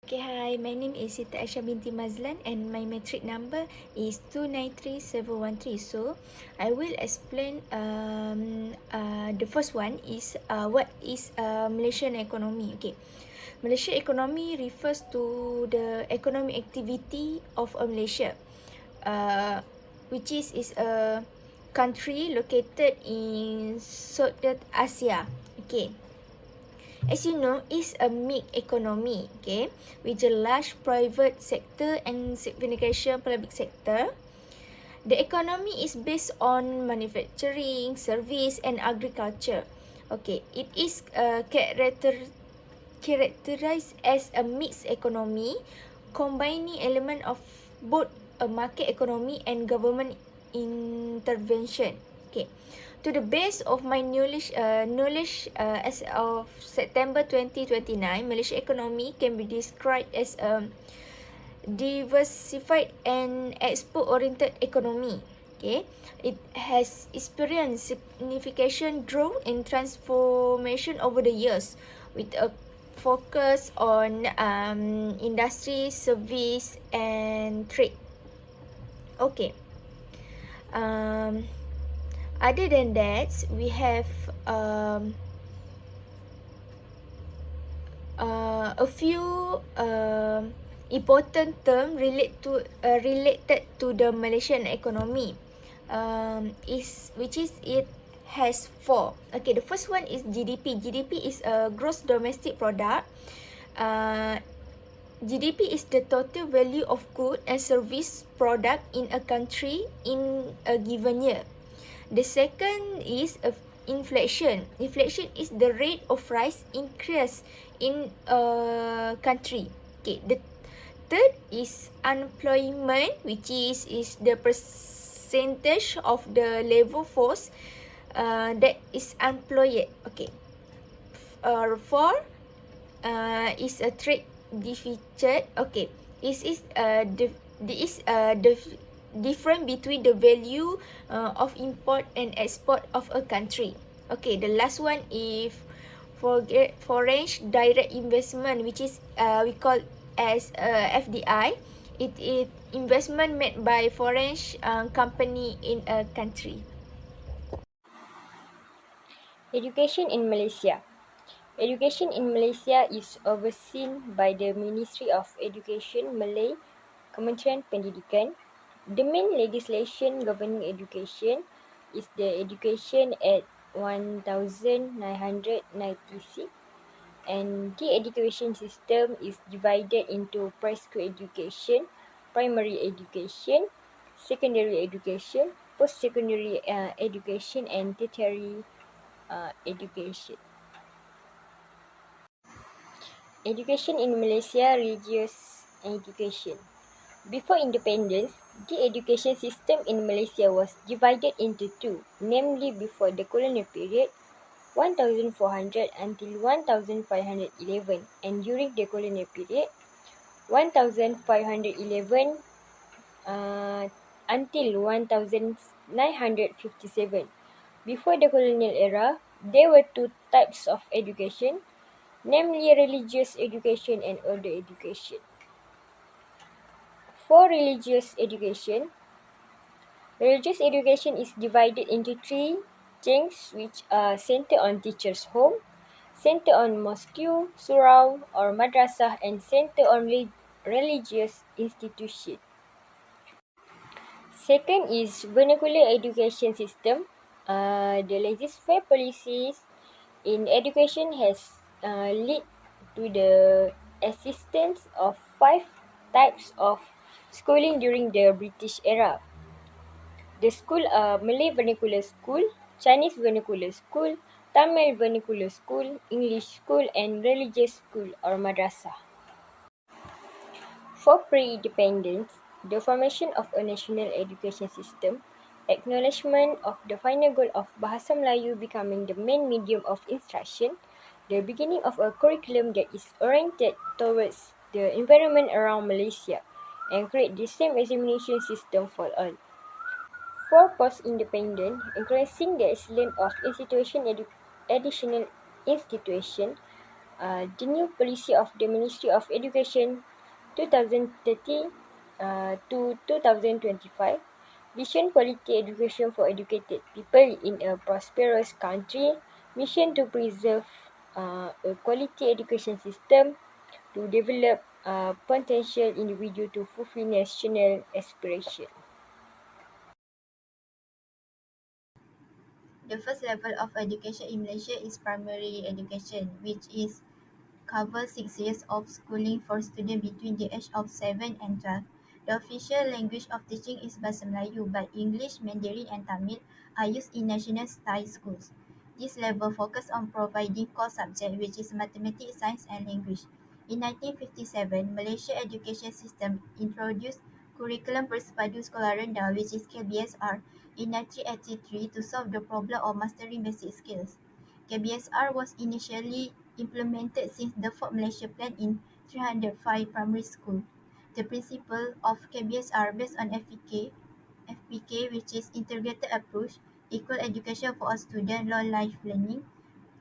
Okay, hi, my name is Sita Aisyah binti Mazlan and my metric number is 293713. So, I will explain the first one is what is Malaysian economy. Okay, Malaysia economy refers to the economic activity of a Malaysia, which is a country located in Southeast Asia. Okay. As you know, it's a mixed economy, okay, with a large private sector and significant public sector. The economy is based on manufacturing, service, and agriculture. Okay, it is characterized as a mixed economy, combining element of both a market economy and government intervention. Okay, to the base of my knowledge, as of September 2029, Malaysia economy can be described as a diversified and export-oriented economy. Okay, it has experienced significant growth and transformation over the years, with a focus on industry, service, and trade. Okay. Um, Other than that, we have a few important term related to the Malaysian economy. Which is it has four. Okay, the first one is GDP. GDP is a gross domestic product. GDP is the total value of good and service product in a country in a given year. The second is inflation. Inflation is the rate of price increase in a country. Okay, the third is unemployment, which is the percentage of the labor force that is employed. Okay. Four is a trade deficit. Okay, this is the difference between the value of import and export of a country. Okay, the last one is foreign direct investment, which is we call as FDI. It is investment made by foreign company in a country. Education in Malaysia. Education in Malaysia is overseen by the Ministry of Education Malay, Kementerian Pendidikan. The main legislation governing education is the Education Act 1996, and the education system is divided into preschool education, primary education, secondary education, post-secondary education, and tertiary education. Education in Malaysia. Religious education. Before independence, the education system in Malaysia was divided into two, namely before the colonial period 1400 until 1511, and during the colonial period 1511 until 1957. Before the colonial era, there were two types of education, namely religious education and other education. For religious education is divided into three chains, which are centered on teacher's home, centered on mosque, surau or madrasah, and centered on religious institution. Second is vernacular education system. The laissez-faire policies in education has led to the existence of 5 types of schooling during the British era. The school are Malay Vernacular School, Chinese Vernacular School, Tamil Vernacular School, English School, and Religious School or Madrasah. For pre-independence, the formation of a national education system, acknowledgement of the final goal of Bahasa Melayu becoming the main medium of instruction, the beginning of a curriculum that is oriented towards the environment around Malaysia, and create the same examination system for all. For post-independent, increasing the excellence of additional institution, The new policy of the Ministry of Education 2030 to 2025 vision quality education for educated people in a prosperous country, mission to preserve a quality education system to develop potential individual to fulfill national aspiration. The first level of education in Malaysia is primary education, which is covers 6 years of schooling for students between the age of 7 and 12. The official language of teaching is Bahasa Melayu, but English, Mandarin, and Tamil are used in national style schools. This level focuses on providing core subjects, which is mathematics, science, and language. In 1957, Malaysia education system introduced Curriculum Bersepadu Sekolah Rendah, which is KBSR, in 1983 to solve the problem of mastering basic skills. KBSR was initially implemented since the Fourth Malaysia Plan in 305 primary school. The principle of KBSR based on FPK, which is integrated approach, equal education for all students, long life learning,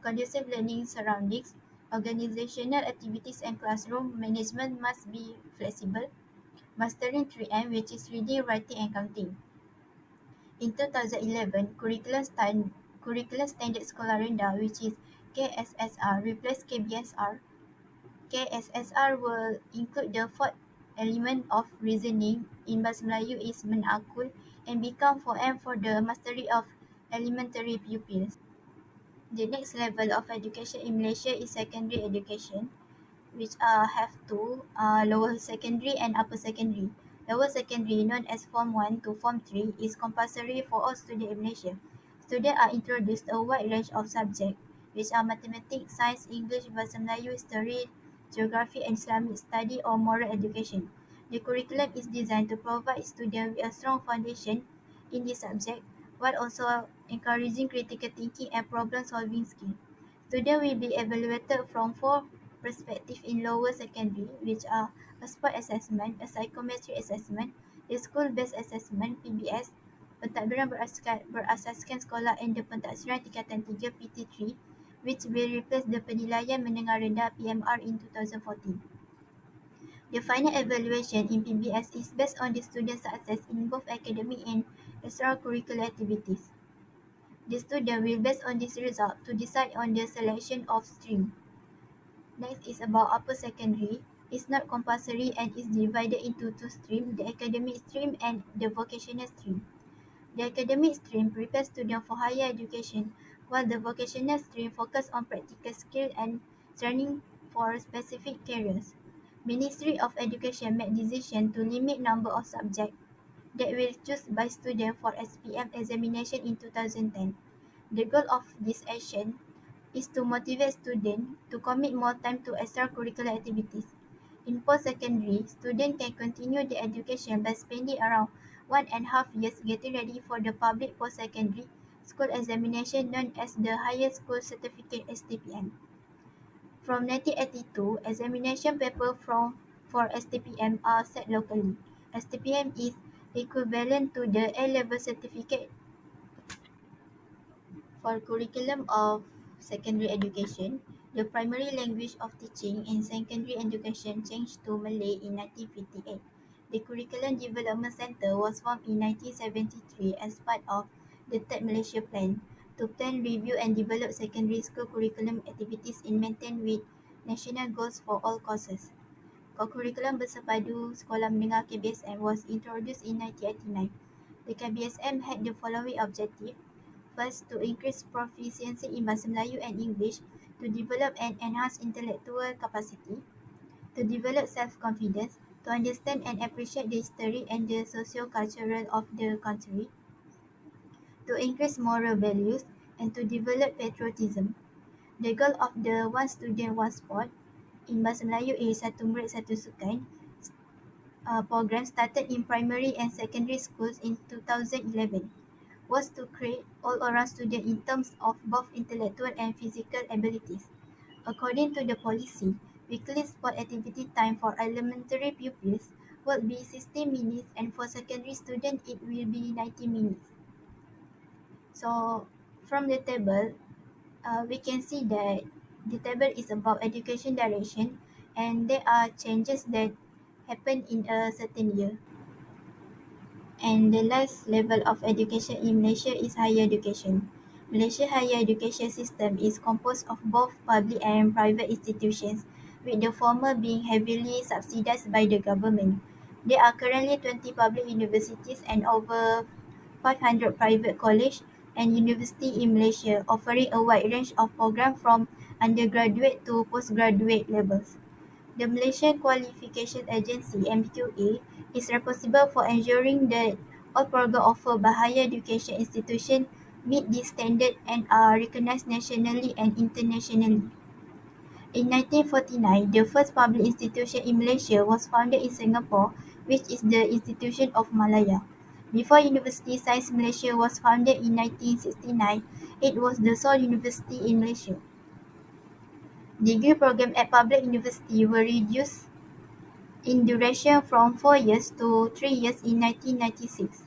conducive learning surroundings, organizational activities and classroom management must be flexible, mastering 3M, which is reading, writing and counting. In 2011, Curriculum Standard Sekolah Rendah, which is KSSR, replaced KBSR. KSSR will include the fourth element of reasoning, in Bahasa Melayu is menakul, and become 4M for the mastery of elementary pupils. The next level of education in Malaysia is secondary education, which have two, lower secondary and upper secondary. Lower secondary, known as Form 1 to Form 3, is compulsory for all students in Malaysia. Students are introduced a wide range of subjects, which are mathematics, science, English, Bahasa Melayu, history, geography, and Islamic study or moral education. The curriculum is designed to provide students with a strong foundation in this subject, while also encouraging critical thinking and problem-solving skills. Students will be evaluated from four perspectives in lower secondary, which are a sport assessment, a psychometric assessment, a school-based assessment (PBS), pentadbiran berasaskan sekolah and the pentaksiran tingkatan 3 (PT3), which will replace the penilaian menengah rendah (PMR) in 2014. The final evaluation in PBS is based on the student's success in both academic and extracurricular activities. The student will base on this result to decide on the selection of stream. Next is about upper secondary. It's not compulsory and is divided into two streams, the academic stream and the vocational stream. The academic stream prepares students for higher education, while the vocational stream focuses on practical skills and training for specific careers. Ministry of Education made decision to limit number of subjects that will chosen by students for SPM examination in 2010. The goal of this action is to motivate students to commit more time to extracurricular activities. In post-secondary, students can continue their education by spending around 1.5 years getting ready for the public post-secondary school examination known as the Higher School Certificate (STPM). From 1982, examination papers for STPM are set locally. STPM is equivalent to the A-level certificate for curriculum of secondary education. The primary language of teaching in secondary education changed to Malay in 1958. The Curriculum Development Centre was formed in 1973 as part of the Third Malaysia Plan to plan, review and develop secondary school curriculum activities in maintain with national goals for all courses. Curriculum Bersepadu Sekolah Menengah KBSM was introduced in 1989. The KBSM had the following objective. First, to increase proficiency in Bahasa Melayu and English, to develop and enhance intellectual capacity, to develop self-confidence, to understand and appreciate the history and the socio-cultural of the country, to increase moral values, and to develop patriotism. The goal of the One Student One Sport in Bahasa Melayu is Satu Murid Satu Sukan program started in primary and secondary schools in 2011. Was to create all-around student in terms of both intellectual and physical abilities. According to the policy, weekly sport activity time for elementary pupils will be 60 minutes and for secondary students it will be 90 minutes. So from the table, we can see that The table is about education direction, and there are changes that happen in a certain year. And the last level of education in Malaysia is higher education. Malaysia higher education system is composed of both public and private institutions, with the former being heavily subsidized by the government. There are currently 20 public universities and over 500 private colleges and universities in Malaysia, offering a wide range of programs from undergraduate to postgraduate levels. The Malaysian Qualification Agency (MQA) is responsible for ensuring that all programs offered by higher education institutions meet this standard and are recognised nationally and internationally. In 1949, the first public institution in Malaysia was founded in Singapore, which is the Institution of Malaya. Before University Science Malaysia was founded in 1969, it was the sole university in Malaysia. Degree programs at public universities were reduced in duration from 4 years to 3 years in 1996,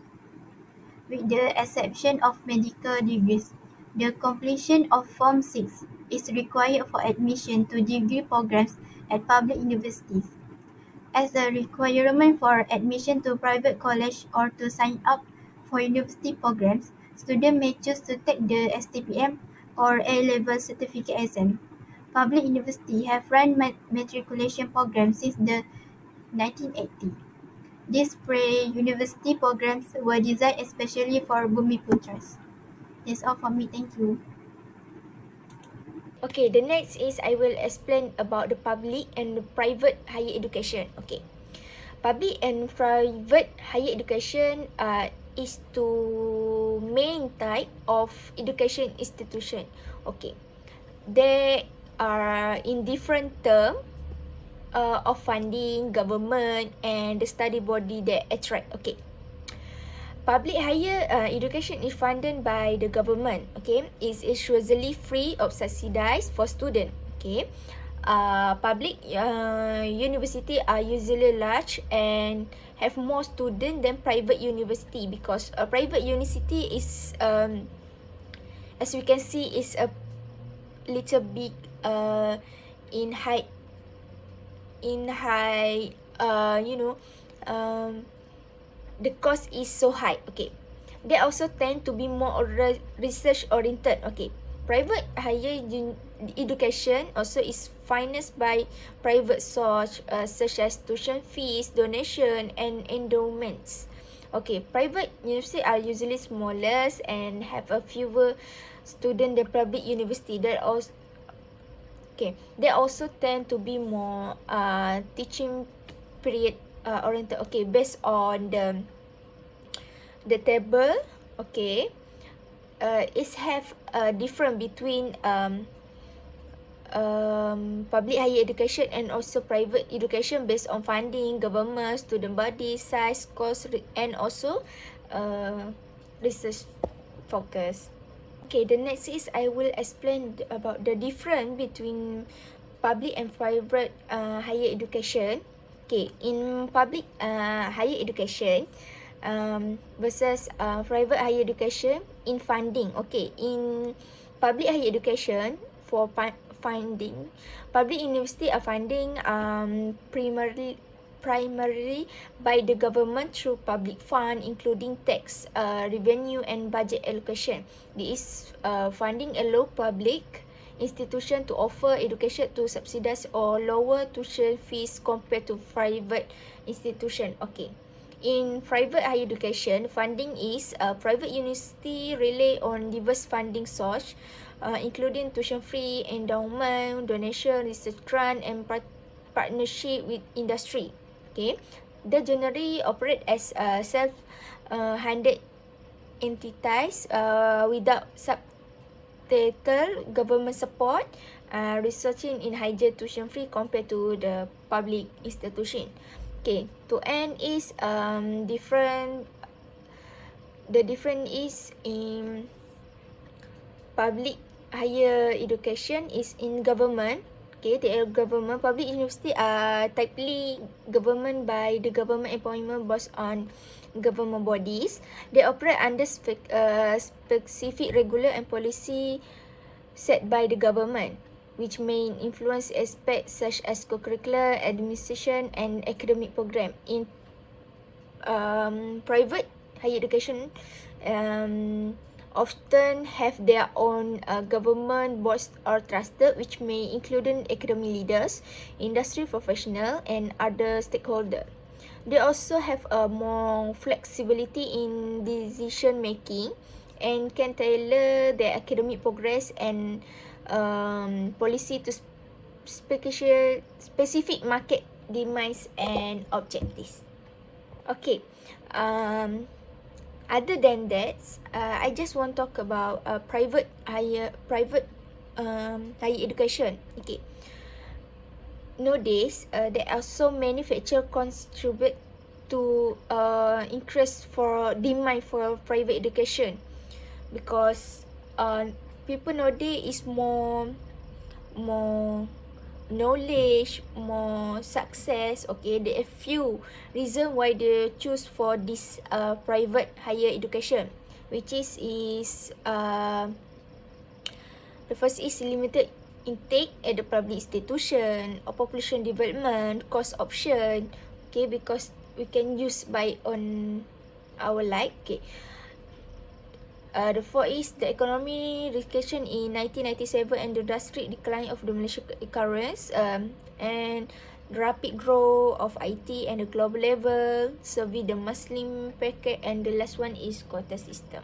with the exception of medical degrees. The completion of Form 6 is required for admission to degree programs at public universities. As a requirement for admission to private college or to sign up for university programs, students may choose to take the STPM or A-level certificate exam. Public universities have run matriculation programs since the 1980s. These pre-university programs were designed especially for Bumiputras. That's all from me. Thank you. Okay, the next is I will explain about the public and the private higher education. Okay, public and private higher education is two main type of education institution. Okay, they are in different term of funding, government and the study body that attract. Okay, public higher education is funded by the government. Okay, is usually free or subsidized for student. Okay, public university are usually large and have more student than private university, because a private university is as we can see is a little bit in high you know, the cost is so high. Okay, they also tend to be more research oriented. Okay, private higher education also is financed by private source such as tuition fees, donation and endowments. Okay, private universities are usually smaller and have a fewer students than public university. They also tend to be more teaching period oriented. Okay, based on the table. Okay, it have a difference between public higher education and also private education based on funding, government, student body, size, cost, and also research focus. Okay, the next is I will explain about the difference between public and private higher education. Okay, in public higher education versus private higher education in funding. Okay, in public higher education for funding, public university are funding primarily by the government through public fund, including tax revenue and budget allocation. This funding allow public institution to offer education to subsidize or lower tuition fees compared to private institution. Okay, in private higher education, funding is private university rely on diverse funding source, including tuition free, endowment, donation, research grant, and partnership with industry. Okay, they generally operate as self-handed entities without substantial government support, researching in higher tuition free compared to the public institution. Okay, to end is different. The difference is in public higher education is in government. Okay, they are government. Public university are typically government by the government appointment based on government bodies. They operate under specific regular and policy set by the government. which may influence aspects such as co-curricular, administration, and academic program. In private higher education, often have their own government boards or trusted, which may include academic leaders, industry professional, and other stakeholders. They also have a more flexibility in decision making and can tailor their academic progress and policy to specific market demands and objectives. Okay. Um, Other than that, I just want to talk about private higher education. Okay. Nowadays, there are so many factors contribute to increase for demand for private education, because people nowadays is more knowledge, more success. Okay, there are few reason why they choose for this private higher education, which is the first is limited intake at the public institution or population development, cost option. Okay, because we can use by on our like. Okay. The fourth is the economy recession in 1997 and the drastic decline of the Malaysian currency, and rapid growth of IT and the global level, survey the Muslim packet, and the last one is quota system.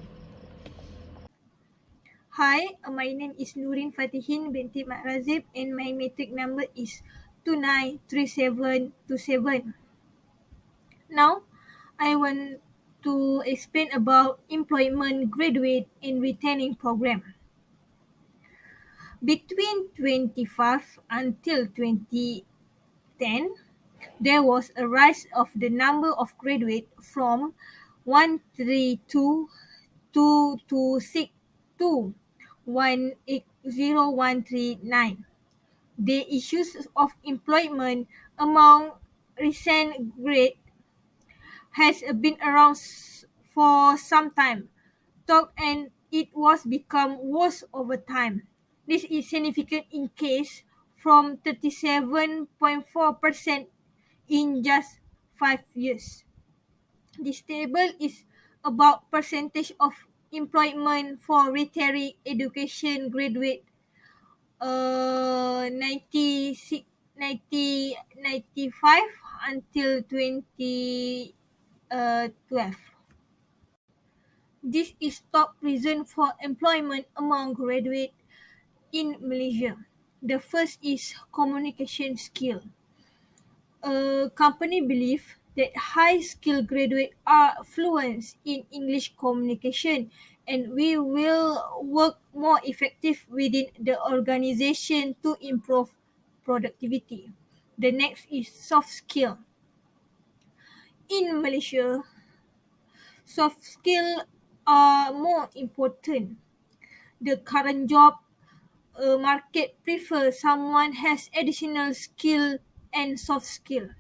Hi, my name is Nurin Fatihin binti Mat Razib and my matric number is 293727. Now, I want to explain about employment graduate and retaining program. Between 25 until 2010, there was a rise of the number of graduates from 132,226 to 180,139. The issues of employment among recent graduates has been around for some time, talk and it was become worse over time. This is significant in case from 37.4% in just 5 years. This table is about percentage of employment for retiring education graduate 95 until 2012. This is top reason for employment among graduate in Malaysia. The first is communication skill. A company believe that high-skilled graduates are fluent in English communication and we will work more effective within the organization to improve productivity. The next is soft skill. In Malaysia, soft skills are more important. The current job market prefers someone has additional skill and soft skill.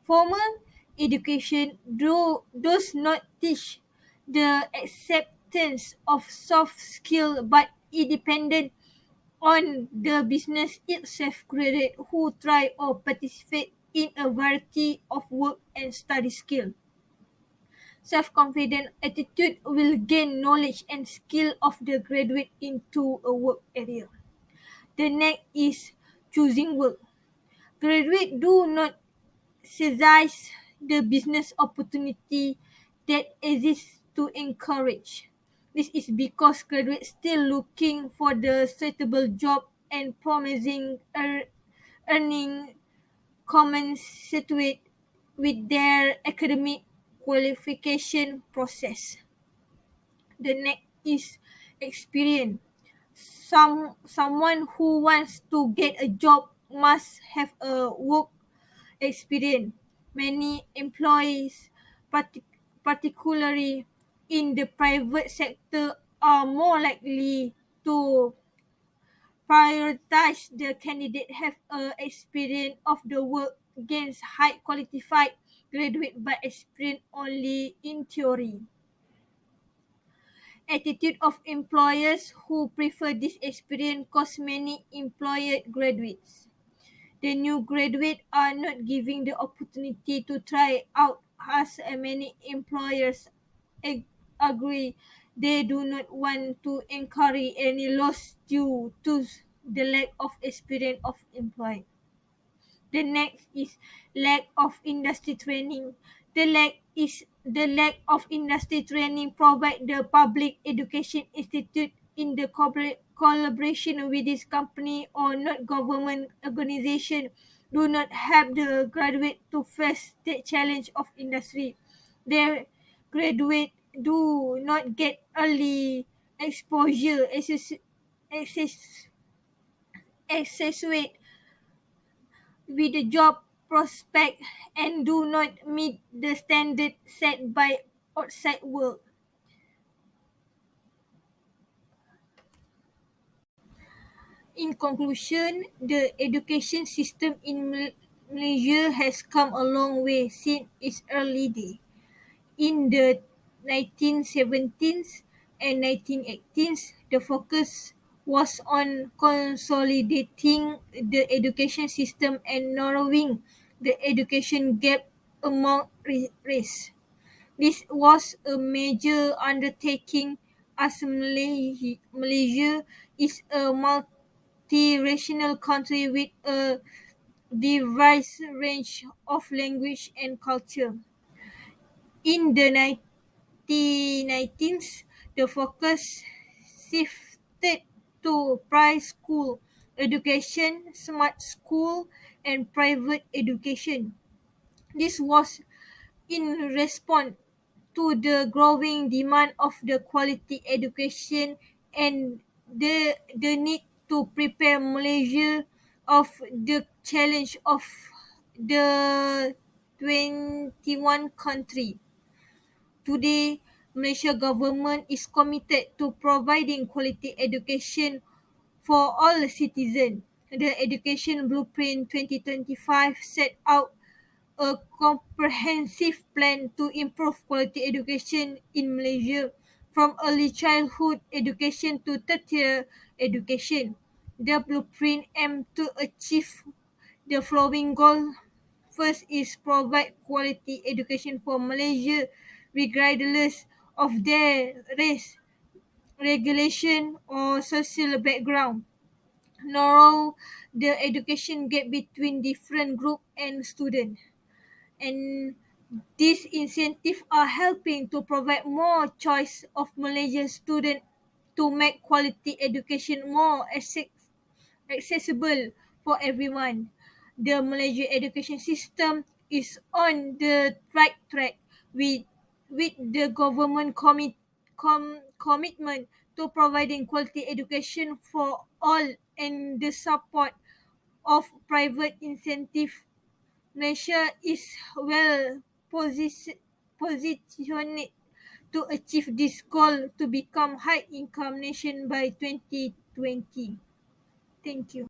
Formal education does not teach the acceptance of soft skill, but it depends on the business itself graduate who try or participate in a variety of work and study skill. Self-confident attitude will gain knowledge and skill of the graduate into a work area. The next is choosing work. Graduate do not seize the business opportunity that exists to encourage. This is because graduates still looking for the suitable job and promising earning commensurate with their academic qualification process. The next is experience. Someone who wants to get a job must have a work experience. Many employees, particularly in the private sector, are more likely to prioritize the candidate have a experience of the work against high qualified graduate but experience only in theory. attitude of employers who prefer this experience cause many employer graduates. The new graduates are not given the opportunity to try out as many employers agree they do not want to encourage any loss due to the lack of experience of employee. The next is lack of industry training. The lack of industry training provide the public education institute in the collaboration with this company or not government organization do not have the graduate to face the challenge of industry. Their graduate do not get early exposure access with the job prospect and do not meet the standard set by outside world. In conclusion, the education system in Malaysia has come a long way since its early day. In the 1970s and 1980s, the focus was on consolidating the education system and narrowing the education gap among race. This was a major undertaking as Malaysia is a multiracial country with a diverse range of language and culture. In the 1990s, the focus shifted to private school education, smart school, and private education. This was in response to the growing demand of the quality education and the need to prepare Malaysia of the challenge of the 21 country. Today, Malaysia government is committed to providing quality education for all citizens. The Education Blueprint 2025 set out a comprehensive plan to improve quality education in Malaysia, from early childhood education to tertiary education. The blueprint aims to achieve the following goals. First is provide quality education for Malaysia regardless of their race, regulation or social background. Narrow the education gap between different group and students. And these incentives are helping to provide more choice of Malaysian students to make quality education more accessible for everyone. The Malaysian education system is on the right track with the government commitment to providing quality education for all and the support of private incentive. Malaysia is well positioned to achieve this goal to become high income nation by 2020. Thank you.